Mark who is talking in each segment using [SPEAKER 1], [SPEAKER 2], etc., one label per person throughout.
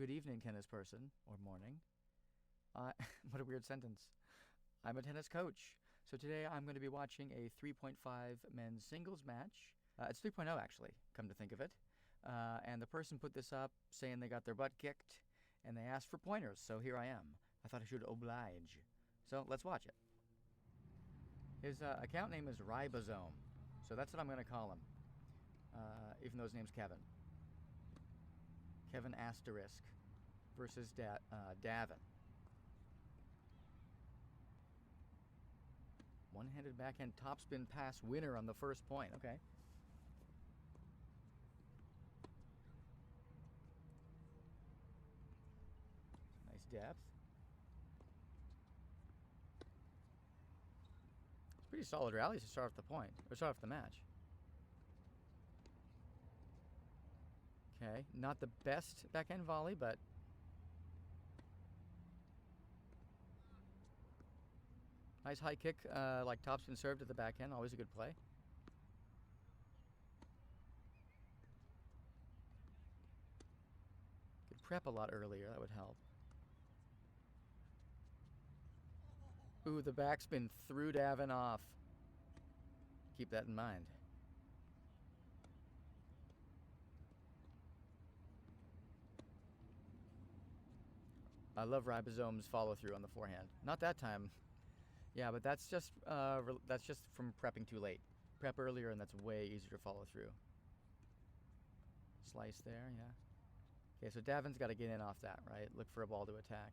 [SPEAKER 1] Good evening, tennis person, or morning. What a weird sentence. I'm a tennis coach. So today I'm going to be watching a 3.5 men's singles match. It's 3.0 actually, come to think of it. And the person put this up saying they got their butt kicked and they asked for pointers, so here I am. I thought I should oblige. So let's watch it. His account name is Ribozyme, so that's what I'm going to call him, even though his name's Kevin. Kevin Asterisk versus Davin. One-handed backhand topspin pass winner on the first point. Okay. Nice depth. It's pretty solid rallies to start off the point, or start off the match. Okay, not the best backhand volley, but nice high kick, like topspin serve to the backhand. Always a good play. Could prep a lot earlier. That would help. Ooh, the backspin threw Davin off. Keep that in mind. I love Ribozyme's follow through on the forehand. Not that time. Yeah, but that's just from prepping too late. Prep earlier, and that's way easier to follow through. Slice there, yeah. Okay, so Davin's got to get in off that, right? Look for a ball to attack.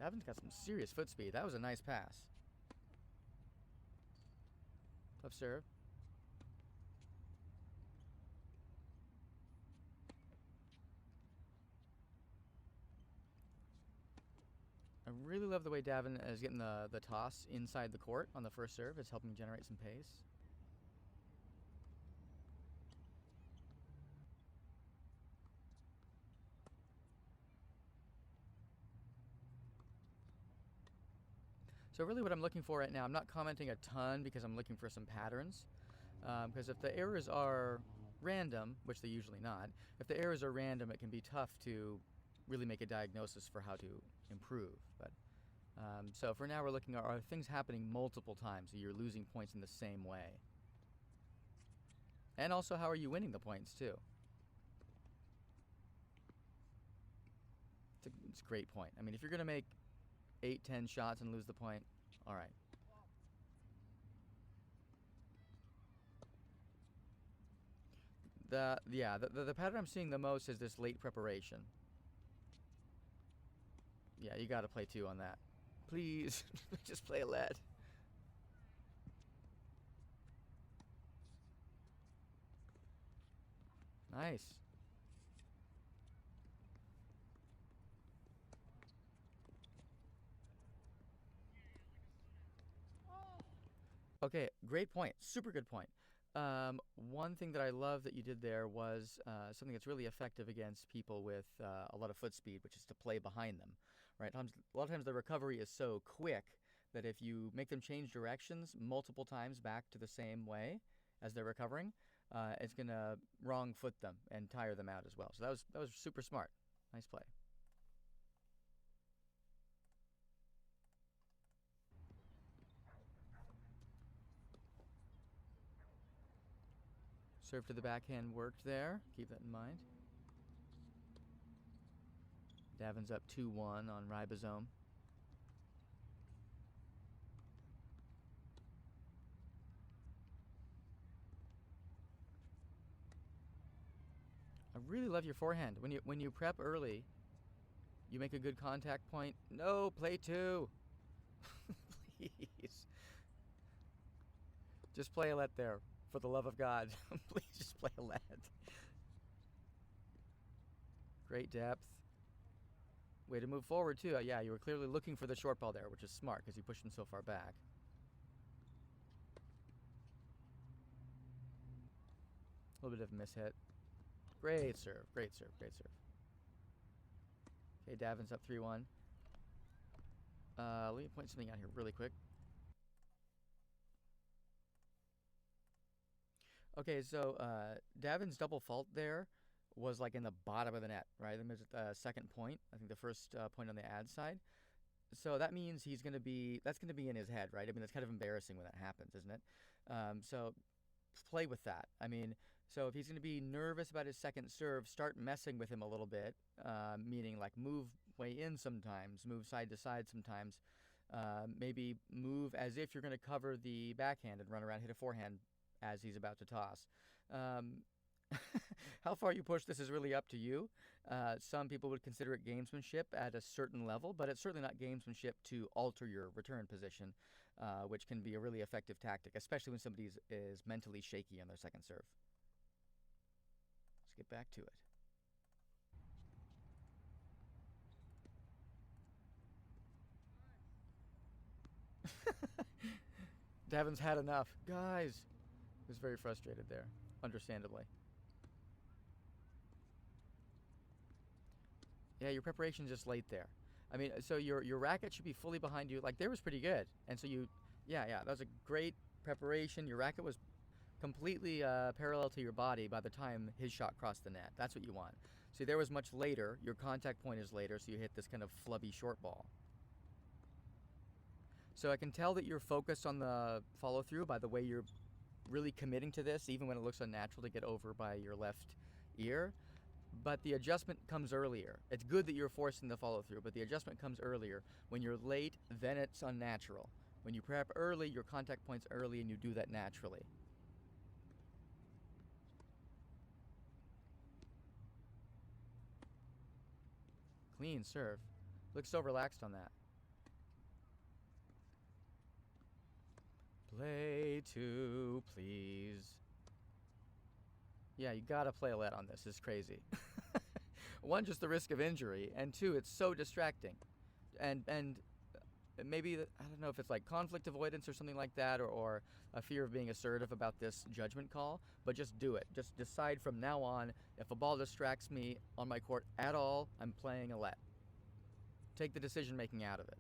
[SPEAKER 1] Davin's got some serious foot speed. That was a nice pass. Tough serve. I really love the way Davin is getting the toss inside the court on the first serve. It's helping generate some pace. So really what I'm looking for right now, I'm not commenting a ton because I'm looking for some patterns. Because if the errors are random, which they're usually not, if the errors are random, it can be tough to really make a diagnosis for how to improve. But so for now we're looking at, are things happening multiple times, so you're losing points in the same way? And also, how are you winning the points too? It's a great point. I mean, if you're going to make 8-10 shots and lose the point, all right. The pattern I'm seeing the most is this late preparation. Yeah, you got to play 2 on that. Please, just play a lead. Nice. Okay, great point. Super good point. One thing that I love that you did there was something that's really effective against people with a lot of foot speed, which is to play behind them, right? A lot of times the recovery is so quick that if you make them change directions multiple times back to the same way as they're recovering, it's going to wrong foot them and tire them out as well. So that was super smart. Nice play. Serve to the backhand worked there. Keep that in mind. Davin's up 2-1 on Ribozyme. I really love your forehand. When you prep early, you make a good contact point. No, play 2. Please. Just play a let there. For the love of God, please just play a lead. Great depth. Way to move forward, too. Yeah, you were clearly looking for the short ball there, which is smart because you pushed him so far back. A little bit of a mishit. Great serve, great serve, great serve. Okay, Davin's up 3-1. Let me point something out here really quick. Okay, so Davin's double fault there was like in the bottom of the net, right? That was the second point. I think the first point on the ad side. So that means that's going to be in his head, right? I mean, that's kind of embarrassing when that happens, isn't it? So play with that. I mean, so if he's going to be nervous about his second serve, start messing with him a little bit, meaning like move way in sometimes, move side to side sometimes. Maybe move as if you're going to cover the backhand and run around, hit a forehand as he's about to toss. How far you push this is really up to you. Some people would consider it gamesmanship at a certain level, but it's certainly not gamesmanship to alter your return position, which can be a really effective tactic, especially when somebody is mentally shaky on their second serve. Let's get back to it. Davin's had enough. Guys, he was very frustrated there, understandably. Yeah, your preparation's just late there. I mean, so your racket should be fully behind you. Like, there was pretty good. And so yeah, that was a great preparation. Your racket was completely parallel to your body by the time his shot crossed the net. That's what you want. See, there was much later. Your contact point is later, so you hit this kind of flubby short ball. So I can tell that you're focused on the follow-through by the way you're really committing to this, even when it looks unnatural to get over by your left ear. But the adjustment comes earlier. It's good that you're forcing the follow-through, but the adjustment comes earlier. When you're late, then it's unnatural. When you prep early, your contact point's early, and you do that naturally. Clean serve. Looks so relaxed on that. Play two, please. Yeah, you gotta play a let on this. It's crazy. One, just the risk of injury, and two, it's so distracting. And maybe, I don't know if it's like conflict avoidance or something like that, or a fear of being assertive about this judgment call, but just do it. Just decide from now on, if a ball distracts me on my court at all, I'm playing a let. Take the decision making out of it.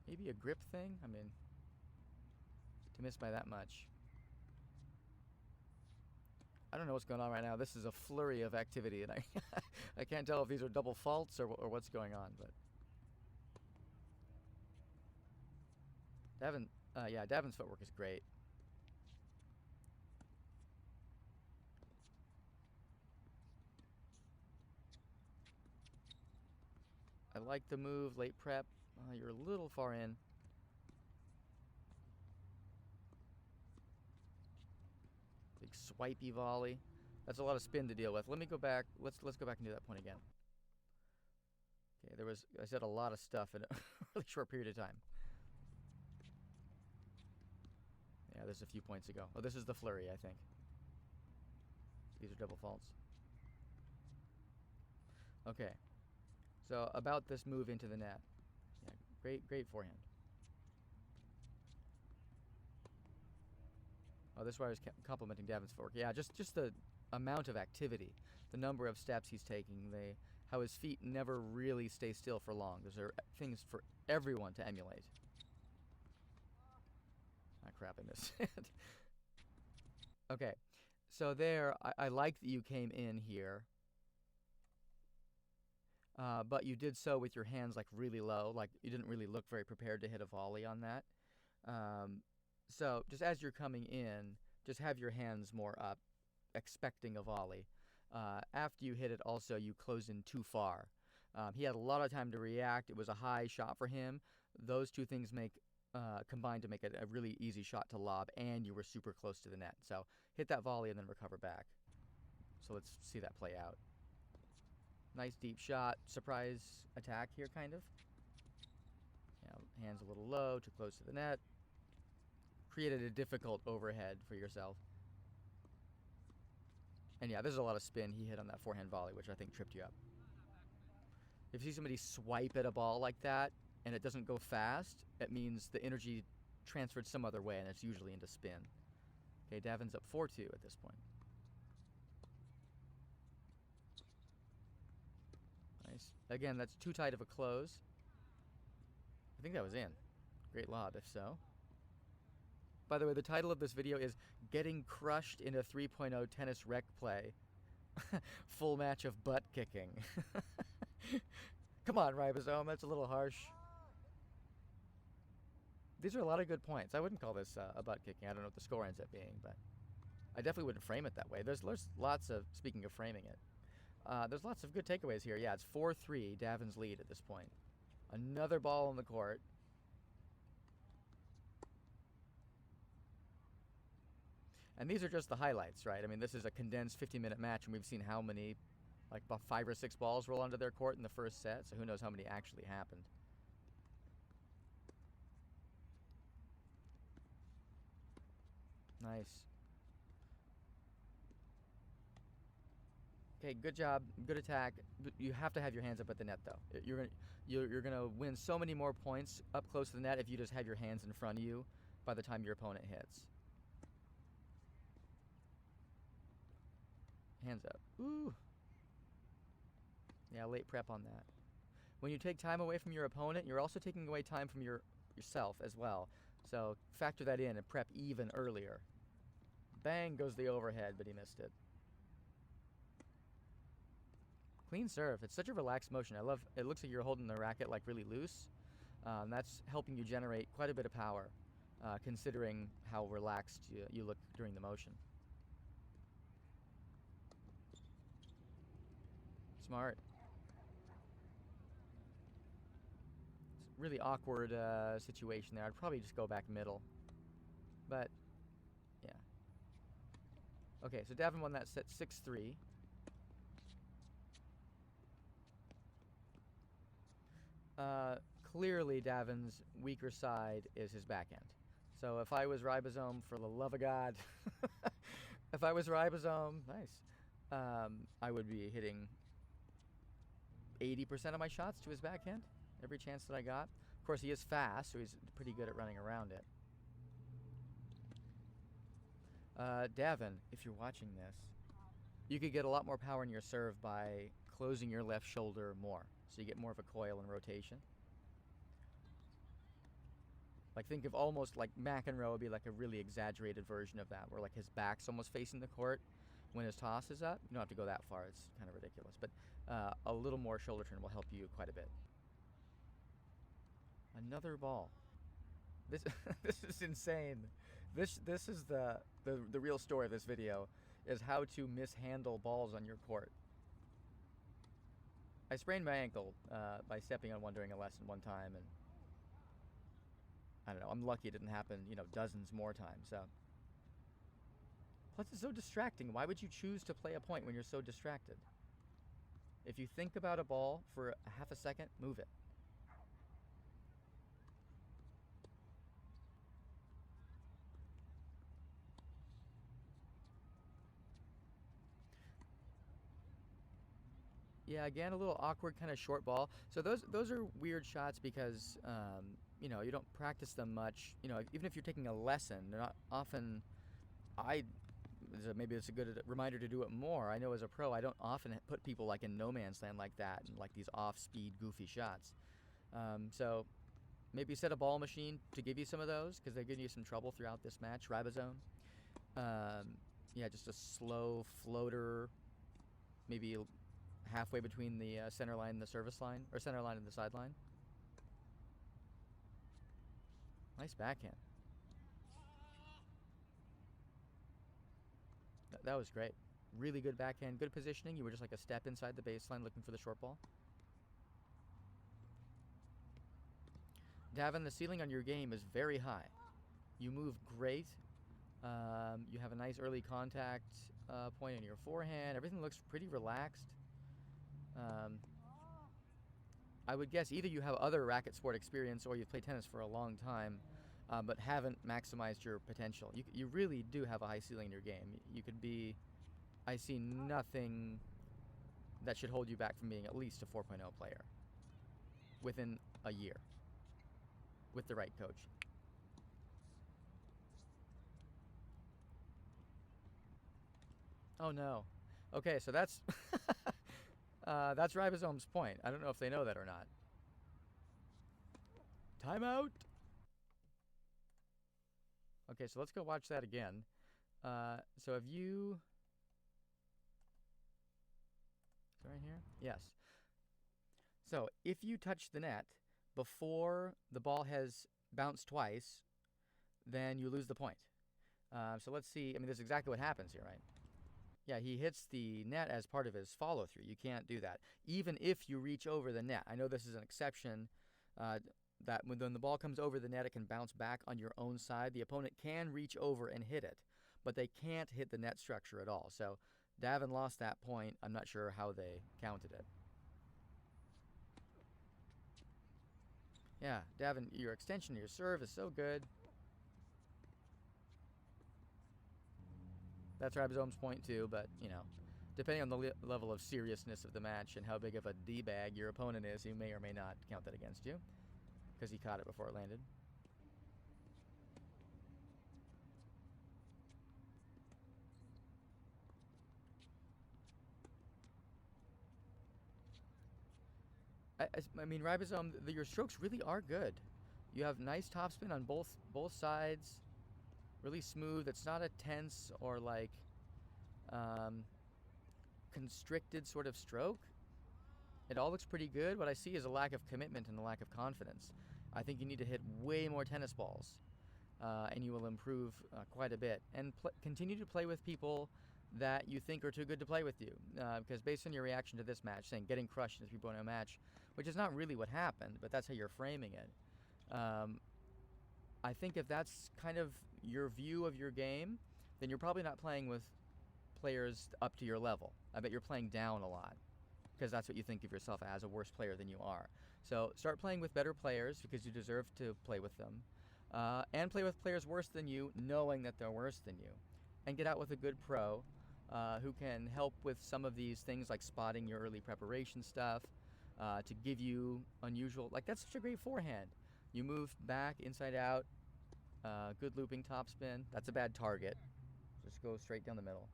[SPEAKER 1] Maybe a grip thing? I mean, to miss by that much. I don't know what's going on right now. This is a flurry of activity, and I can't tell if these are double faults or what's going on. But Davin's footwork is great. I like the move, late prep. You're a little far in. Big swipey volley. That's a lot of spin to deal with. Let me go back. Let's go back and do that point again. Okay, I said a lot of stuff in a really short period of time. Yeah, this is a few points ago. Oh, this is the flurry, I think. These are double faults. Okay. So about this move into the net. Yeah, great forehand. Oh, this is why I was complimenting Davin's footwork. Yeah, just the amount of activity, the number of steps he's taking, how his feet never really stay still for long. Those are things for everyone to emulate. Ah, crap, I missed it. Okay, so there, I like that you came in here. But you did so with your hands like really low, like you didn't really look very prepared to hit a volley on that. So just as you're coming in, just have your hands more up, expecting a volley. After you hit it also, you closed in too far. He had a lot of time to react. It was a high shot for him. Those two things combined to make it a really easy shot to lob, and you were super close to the net. So hit that volley and then recover back. So let's see that play out. Nice deep shot, surprise attack here, kind of. Yeah, hands a little low, too close to the net. Created a difficult overhead for yourself. And yeah, there's a lot of spin he hit on that forehand volley, which I think tripped you up. If you see somebody swipe at a ball like that, and it doesn't go fast, it means the energy transferred some other way, and it's usually into spin. Okay, Davin's up 4-2 at this point. Nice. Again, that's too tight of a close. I think that was in. Great lob, if so. By the way, the title of this video is Getting Crushed in a 3.0 Tennis Rec Play. Full match of butt kicking. Come on, Ribozyme, that's a little harsh. These are a lot of good points. I wouldn't call this a butt kicking. I don't know what the score ends up being, but I definitely wouldn't frame it that way. There's lots of, speaking of framing it, there's lots of good takeaways here. Yeah, it's 4-3, Davin's lead at this point. Another ball on the court. And these are just the highlights, right? I mean, this is a condensed 50-minute match, and we've seen how many, like about 5 or 6 balls roll onto their court in the first set, so who knows how many actually happened. Nice. Okay, good job, good attack. You have to have your hands up at the net, though. You're gonna win so many more points up close to the net if you just have your hands in front of you by the time your opponent hits. Hands up. Ooh. Yeah, late prep on that. When you take time away from your opponent, you're also taking away time from yourself as well. So factor that in and prep even earlier. Bang goes the overhead, but he missed it. Clean serve. It's such a relaxed motion. I love it. Looks like you're holding the racket like really loose. That's helping you generate quite a bit of power, considering how relaxed you look during the motion. Smart. It's a really awkward situation there. I'd probably just go back middle. But, yeah. Okay, so Davin won that set 6-3. Clearly Davin's weaker side is his backhand. So if I was Ribozyme, for the love of God, if I was Ribozyme, nice, I would be hitting 80% of my shots to his backhand, every chance that I got. Of course, he is fast, so he's pretty good at running around it. Davin, if you're watching this, you could get a lot more power in your serve by closing your left shoulder more, so you get more of a coil and rotation. Like, think of almost like McEnroe would be like a really exaggerated version of that, where like his back's almost facing the court when his toss is up. You don't have to go that far, it's kind of ridiculous, but a little more shoulder turn will help you quite a bit. Another ball. This this is insane. This is the real story of this video, is how to mishandle balls on your court. I sprained my ankle by stepping on one during a lesson one time, and I don't know, I'm lucky it didn't happen, you know, dozens more times. So plus it's so distracting. Why would you choose to play a point when you're so distracted? If you think about a ball for a half a second, move it. Yeah, again, a little awkward kind of short ball. So those are weird shots because, you know, you don't practice them much. You know, even if you're taking a lesson, they're not often, maybe it's a good reminder to do it more. I know as a pro, I don't often put people like in no man's land like that, and like these off-speed, goofy shots. So maybe set a ball machine to give you some of those, because they're giving you some trouble throughout this match. Ribozyme. Yeah, just a slow floater, maybe halfway between the center line and the service line, or center line and the sideline. Nice backhand. That was great. Really good backhand, good positioning. You were just like a step inside the baseline looking for the short ball. Davin, the ceiling on your game is very high. You move great. You have a nice early contact point in your forehand. Everything looks pretty relaxed. I would guess either you have other racket sport experience or you've played tennis for a long time, but haven't maximized your potential. You really do have a high ceiling in your game. You could be, I see nothing that should hold you back from being at least a 4.0 player within a year with the right coach. Oh no. Okay, so that's That's Ribozyme's point. I don't know if they know that or not. Timeout! Okay, so let's go watch that again. So if you... Is it right here? Yes. So if you touch the net before the ball has bounced twice, then you lose the point. So let's see. I mean, this is exactly what happens here, right? Yeah, he hits the net as part of his follow-through. You can't do that, even if you reach over the net. I know this is an exception, that when the ball comes over the net, it can bounce back on your own side. The opponent can reach over and hit it, but they can't hit the net structure at all. So Davin lost that point. I'm not sure how they counted it. Yeah, Davin, your extension of your serve is so good. That's Ribozyme's point too, but, you know, depending on the level of seriousness of the match and how big of a D-bag your opponent is, he may or may not count that against you because he caught it before it landed. I mean, Ribozyme, your strokes really are good. You have nice topspin on both sides, really smooth. It's not a tense or like constricted sort of stroke. It all looks pretty good. What I see is a lack of commitment and a lack of confidence. I think you need to hit way more tennis balls, and you will improve quite a bit. And continue to play with people that you think are too good to play with you. Because based on your reaction to this match, saying getting crushed in a 3.0 match, which is not really what happened, but that's how you're framing it. I think if that's kind of your view of your game, then you're probably not playing with players up to your level. I bet you're playing down a lot, because that's what you think of yourself as, a worse player than you are. So start playing with better players because you deserve to play with them. And play with players worse than you, knowing that they're worse than you. And get out with a good pro who can help with some of these things like spotting your early preparation stuff, to give you unusual, like that's such a great forehand. You move back, inside out, good looping topspin. That's a bad target. Just go straight down the middle.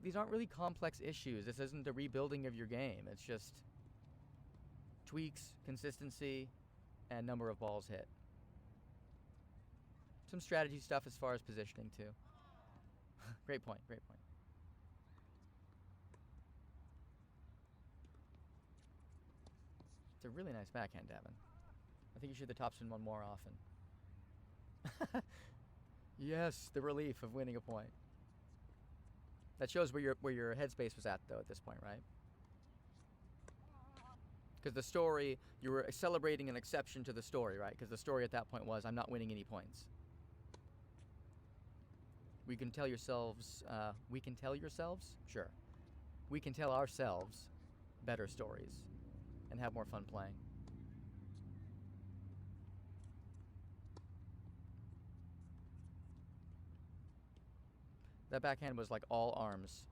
[SPEAKER 1] These aren't really complex issues. This isn't a rebuilding of your game. It's just tweaks, consistency, and number of balls hit. Some strategy stuff as far as positioning too. Great point, great point. It's a really nice backhand, Davin. I think you should the topspin one more often. Yes, the relief of winning a point. That shows where your headspace was at, though, at this point, right? Because the story, you were celebrating an exception to the story, right? Because the story at that point was, I'm not winning any points. We can tell yourselves, Sure. We can tell ourselves better stories and have more fun playing. That backhand was like all arms.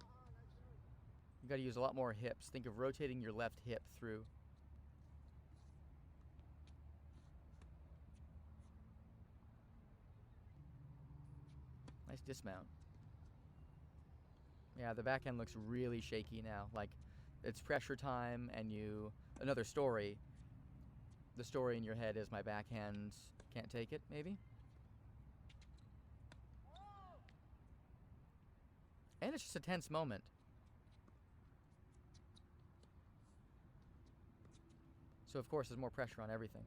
[SPEAKER 1] You gotta use a lot more hips. Think of rotating your left hip through. Nice dismount. Yeah, the backhand looks really shaky now. Like, it's pressure time and another story. The story in your head is my backhand can't take it, maybe? And it's just a tense moment. So of course there's more pressure on everything.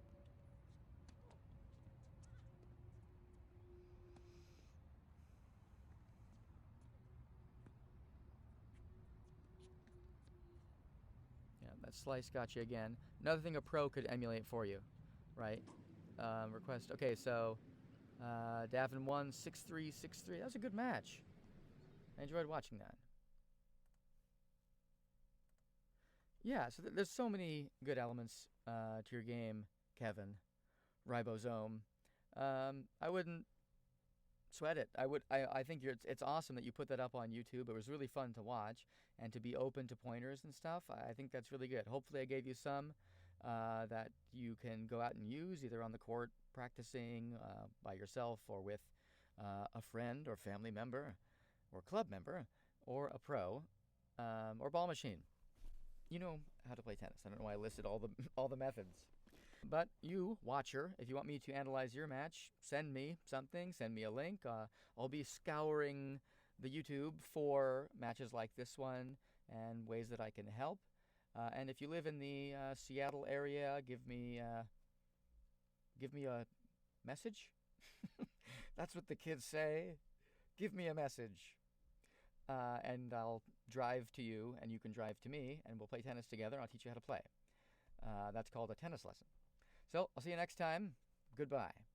[SPEAKER 1] Yeah, that slice got you again. Another thing a pro could emulate for you, right? Request. Okay, so Davin won 6-3, 6-3. That was a good match. I enjoyed watching that. Yeah, so there's so many good elements to your game, Kevin. Ribozyme. I wouldn't sweat it. I think it's awesome that you put that up on YouTube. It was really fun to watch and to be open to pointers and stuff. I think that's really good. Hopefully I gave you some that you can go out and use either on the court practicing by yourself or with a friend or family member or club member or a pro. or ball machine. You know how to play tennis. I don't know why I listed all the methods. But you, watcher, if you want me to analyze your match, send me something, send me a link. I'll be scouring the YouTube for matches like this one and ways that I can help. And if you live in the Seattle area, give me a message. That's what the kids say. Give me a message. And I'll drive to you, and you can drive to me, and we'll play tennis together. I'll teach you how to play. That's called a tennis lesson. So I'll see you next time. Goodbye.